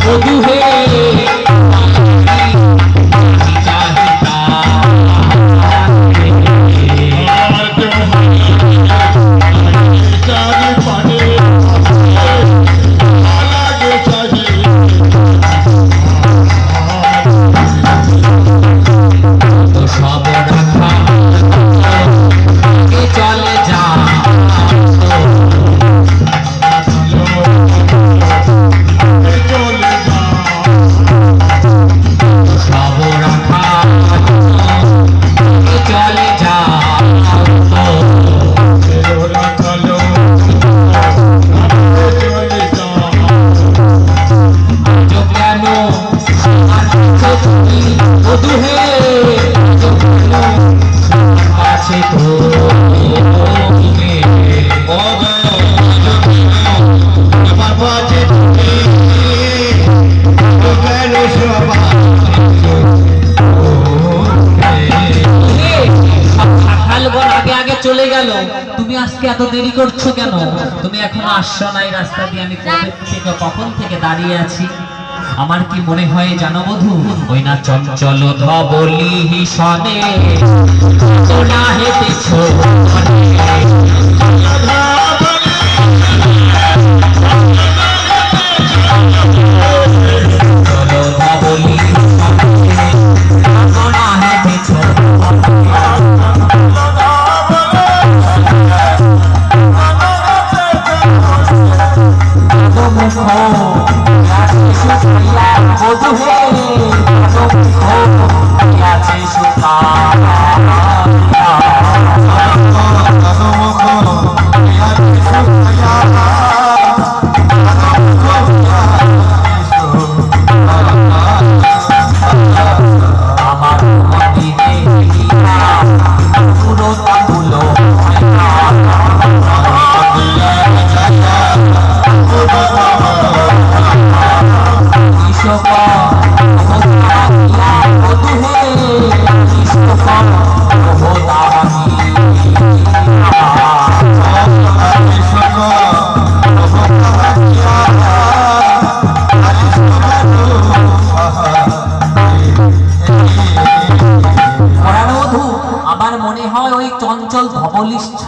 মধু হে চলে গেল, তুমি আজকে এত দেরি করছো কেন? তুমি এখনো আসছো না এই রাস্তা দিয়ে, আমি কখন থেকে দাঁড়িয়ে আছি। আমার কি মনে হয় জানো বধূ, ওই না চঞ্চল ধবলি সনে তোলা হেঁটেছো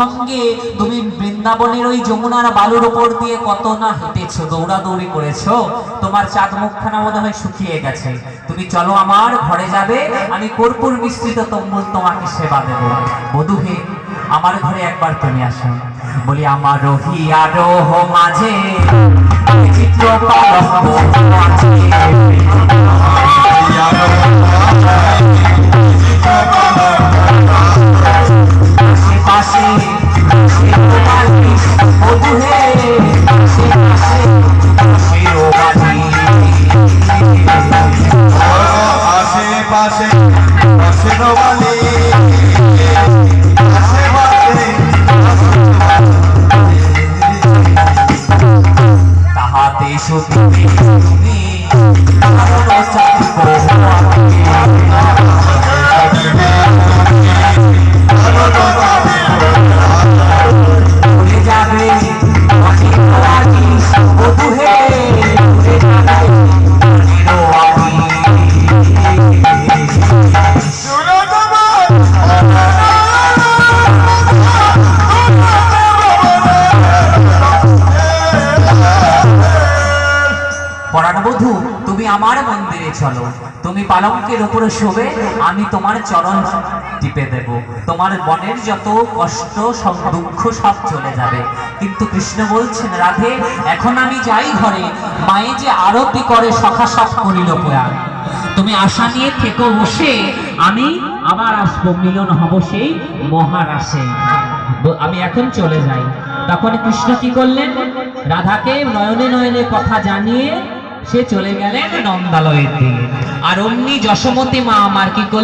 সঙ্গে তুমি বৃন্দাবনের ওই যমুনার বালুর উপর দিয়ে কত না হেঁটেছো, দৌড়াদৌড়ি করেছো, তোমার চাঁদ মুখখানা মনে হয় শুকিয়ে গেছে। তুমি চলো আমার ঘরে যাবে, আমি কর্পূর মিশ্রিত তম্বুল তোমাকে সেবা দেব। বধূ হে, আমার ঘরে একবার তুমি আসো। বলি আমার রহি আরোহ মাঝে চিত্র বধূ, তুমি আমার মন্দিরে চলো, তুমি পালঙ্কের উপরে শোবে, আমি তোমার চরণ টিপে দেব, তোমার মনের যত কষ্ট সব দুঃখ সব চলে যাবে। কিন্তু কৃষ্ণ বলছেন, রাধে এখন আমি যাই ঘরে, মায়ে যে আরতি করে সখা সব করিল প্রয়াণ, তুমি আশা নিয়ে থেকো বসে, আমি আবার আসবো, মিলন হব সেই মহারাসে। আমি এখন চলে যাই। তখন কৃষ্ণ কি করলেন, রাধাকে নয়নে নয়নে কথা জানিয়ে সে চলে গেলেন নন্দালয়ের দিকে। আর অমনি যশোমতী মা আমার কি করলেন,